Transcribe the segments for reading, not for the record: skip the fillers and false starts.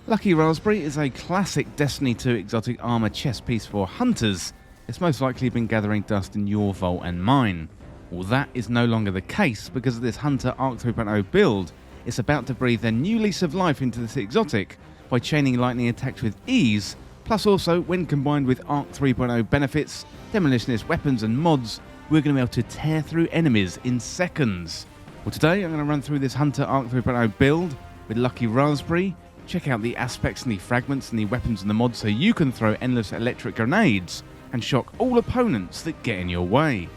Lucky Raspberry is a classic Destiny 2 exotic armour chest piece for hunters. It's most likely been gathering dust in your vault and mine. Well, that is no longer the case because of this Hunter Arc 3.0 build. It's about to breathe a new lease of life into this exotic by chaining lightning attacks with ease, plus also when combined with Arc 3.0 benefits, demolitionist weapons and mods, we're going to be able to tear through enemies in seconds. Well, today I'm going to run through this Hunter Arc 3.0 build with Lucky Raspberry, check out the aspects and the fragments and the weapons and the mods so you can throw endless electric grenades and shock all opponents that get in your way.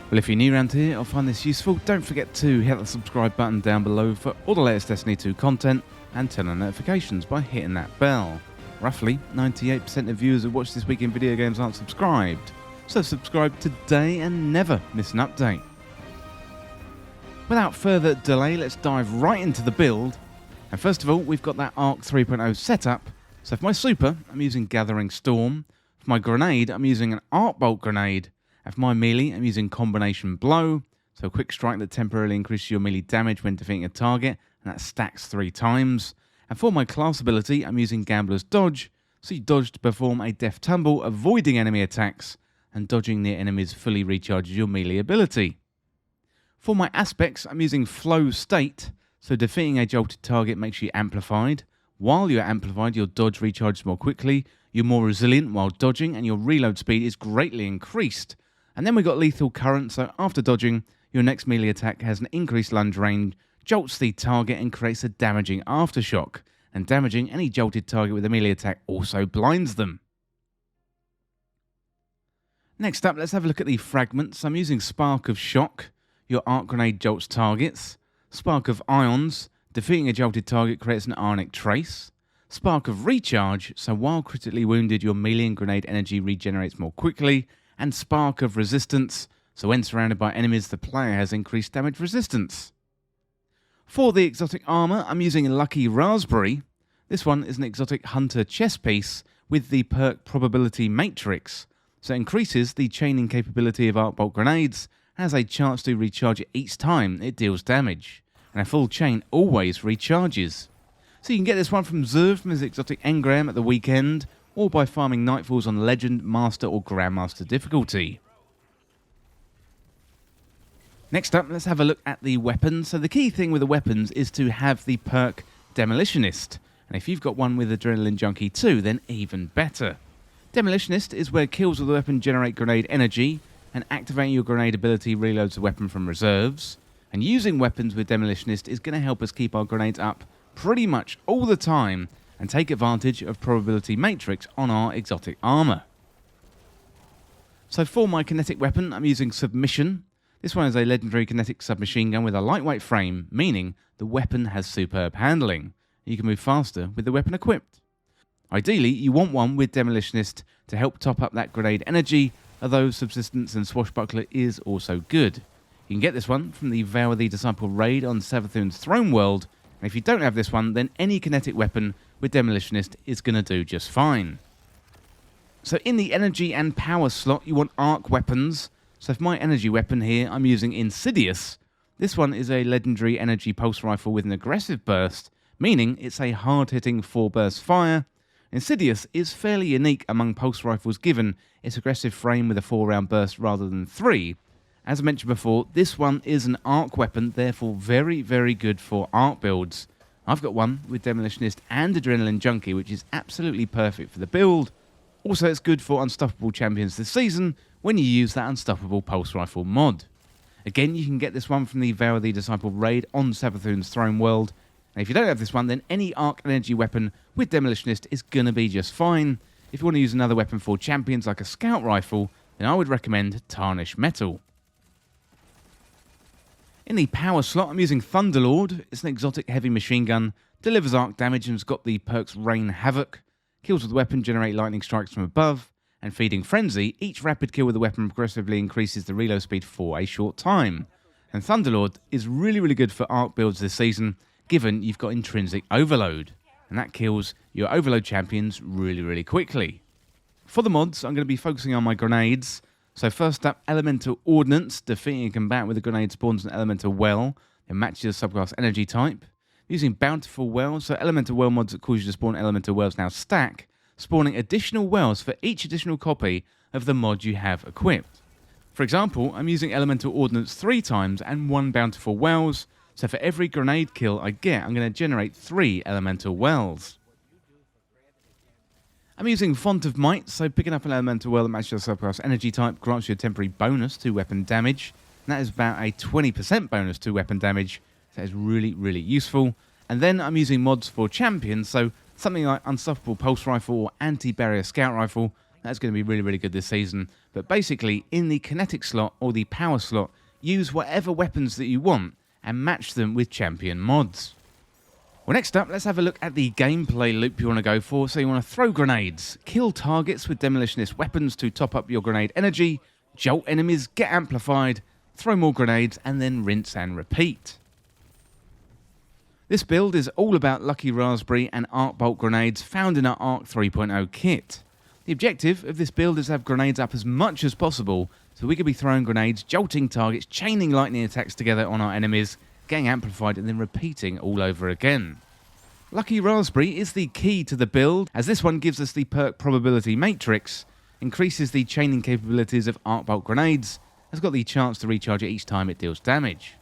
Well, if you're new around here or find this useful, don't forget to hit the subscribe button down below for all the latest Destiny 2 content and turn on notifications by hitting that bell. Roughly 98% of viewers who watch This Week in Video Games aren't subscribed, so subscribe today and never miss an update. Without further delay, let's dive right into the build. And first of all, we've got that Arc 3.0 setup. So for my super, I'm using Gathering Storm. For my grenade, I'm using an Arc Bolt grenade. And for my melee, I'm using Combination Blow. So a quick strike that temporarily increases your melee damage when defeating a target, and that stacks 3 times. And for my class ability, I'm using Gambler's Dodge. So you dodge to perform a Death Tumble, avoiding enemy attacks, and dodging near enemies fully recharges your melee ability. For my aspects, I'm using Flow State. So defeating a jolted target makes you amplified. While you're amplified, your dodge recharges more quickly, you're more resilient while dodging, and your reload speed is greatly increased. And then we got Lethal Current, so after dodging, your next melee attack has an increased lunge range, jolts the target and creates a damaging aftershock. And damaging any jolted target with a melee attack also blinds them. Next up, let's have a look at the fragments. I'm using Spark of Shock. Your arc grenade jolts targets. Spark of Ions, defeating a jolted target creates an ionic trace. Spark of Recharge, so while critically wounded your melee and grenade energy regenerates more quickly. And Spark of Resistance, so when surrounded by enemies the player has increased damage resistance. For the exotic armour, I'm using Lucky Raspberry. This one is an exotic hunter chest piece with the perk Probability Matrix, so it increases the chaining capability of Arc Bolt grenades, has a chance to recharge it each time it deals damage, and a full chain always recharges. So you can get this one from Zerv from his exotic engram at the weekend, or by farming Nightfalls on Legend, Master or Grandmaster difficulty. Next up, let's have a look at the weapons. So the key thing with the weapons is to have the perk Demolitionist, and if you've got one with Adrenaline Junkie 2, then even better. Demolitionist is where kills with the weapon generate grenade energy, and activating your grenade ability reloads the weapon from reserves. And using weapons with Demolitionist is going to help us keep our grenades up pretty much all the time and take advantage of Probability Matrix on our exotic armour. So for my kinetic weapon, I'm using Submission. This one is a legendary kinetic submachine gun with a lightweight frame, meaning the weapon has superb handling. You can move faster with the weapon equipped. Ideally, you want one with Demolitionist to help top up that grenade energy, although Subsistence and Swashbuckler is also good. You can get this one from the Vow of the Disciple raid on Savathun's Throne World, and if you don't have this one, then any kinetic weapon with Demolitionist is going to do just fine. So in the energy and power slot, you want arc weapons. So for my energy weapon here, I'm using Insidious. This one is a legendary energy pulse rifle with an aggressive burst, meaning it's a hard-hitting 4-burst fire. Insidious is fairly unique among pulse rifles given its aggressive frame with a 4-round burst rather than 3. As I mentioned before, this one is an arc weapon, therefore very, very good for arc builds. I've got one with Demolitionist and Adrenaline Junkie, which is absolutely perfect for the build. Also, it's good for Unstoppable Champions this season when you use that Unstoppable Pulse Rifle mod. Again, you can get this one from the Vow of the Disciple raid on Savathun's Throne World. And if you don't have this one, then any arc energy weapon with Demolitionist is going to be just fine. If you want to use another weapon for champions like a scout rifle, then I would recommend Tarnished Metal. In the power slot, I'm using Thunderlord. It's an exotic heavy machine gun, delivers arc damage and has got the perks Rain Havoc. Kills with the weapon generate lightning strikes from above, and Feeding Frenzy, each rapid kill with the weapon progressively increases the reload speed for a short time. And Thunderlord is really, really good for arc builds this season, given you've got intrinsic overload, and that kills your overload champions really, really quickly. For the mods, I'm going to be focusing on my grenades. So first up, Elemental Ordnance. Defeating a combatant with a grenade spawns an elemental well. It matches the subclass energy type. Using bountiful wells, so elemental well mods that cause you to spawn elemental wells now stack, spawning additional wells for each additional copy of the mod you have equipped. For example, I'm using elemental ordnance 3 times and 1 bountiful wells, so for every grenade kill I get, I'm going to generate 3 elemental wells. I'm using Font of Might, so picking up an elemental well that matches your subclass energy type grants you a temporary bonus to weapon damage. And that is about a 20% bonus to weapon damage. So that is really, really useful. And then I'm using mods for champions, so something like Unstoppable Pulse Rifle or Anti-Barrier Scout Rifle. That's going to be really, really good this season. But basically, in the kinetic slot or the power slot, use whatever weapons that you want and match them with champion mods. Well, next up, let's have a look at the gameplay loop you want to go for. So you want to throw grenades, kill targets with demolitionist weapons to top up your grenade energy, jolt enemies, get amplified, throw more grenades, and then rinse and repeat. This build is all about Lucky Raspberry and Arc Bolt grenades found in our Arc 3.0 kit. The objective of this build is to have grenades up as much as possible, so we could be throwing grenades, jolting targets, chaining lightning attacks together on our enemies, getting amplified and then repeating all over again. Lucky Raspberry is the key to the build, as this one gives us the perk probability matrix, increases the chaining capabilities of Arc Bolt grenades, has got the chance to recharge it each time it deals damage.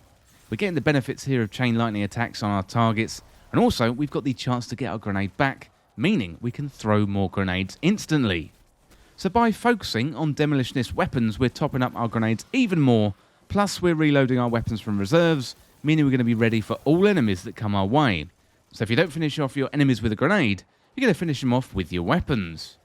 We're getting the benefits here of chain lightning attacks on our targets, and also we've got the chance to get our grenade back, meaning we can throw more grenades instantly. So by focusing on demolitionist weapons, we're topping up our grenades even more, plus we're reloading our weapons from reserves, meaning we're going to be ready for all enemies that come our way. So if you don't finish off your enemies with a grenade, you're going to finish them off with your weapons.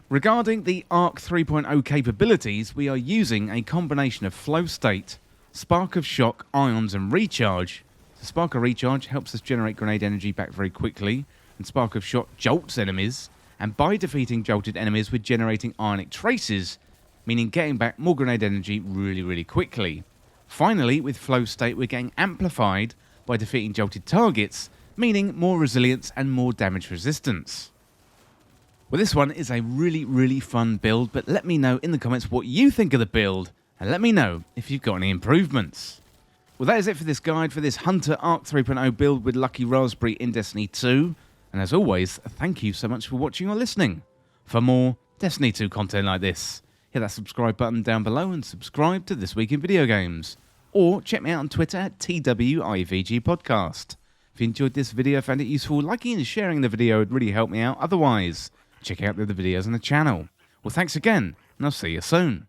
Regarding the Arc 3.0 capabilities, we are using a combination of flow state, spark of shock, ions and recharge. So spark of recharge helps us generate grenade energy back very quickly, and spark of shock jolts enemies, and by defeating jolted enemies we're generating ionic traces, meaning getting back more grenade energy really, really quickly. Finally, with flow state, we're getting amplified by defeating jolted targets, meaning more resilience and more damage resistance. Well, this one is a really, really fun build, but let me know in the comments what you think of the build, and let me know if you've got any improvements. Well, that is it for this guide for this Hunter Arc 3.0 build with Lucky Raspberry in Destiny 2, and as always, thank you so much for watching or listening. For more Destiny 2 content like this, hit that subscribe button down below and subscribe to This Week in Video Games. Or check me out on Twitter at TWIVG Podcast. If you enjoyed this video, found it useful, liking and sharing the video would really help me out. Otherwise, check out the other videos on the channel. Well, thanks again, and I'll see you soon.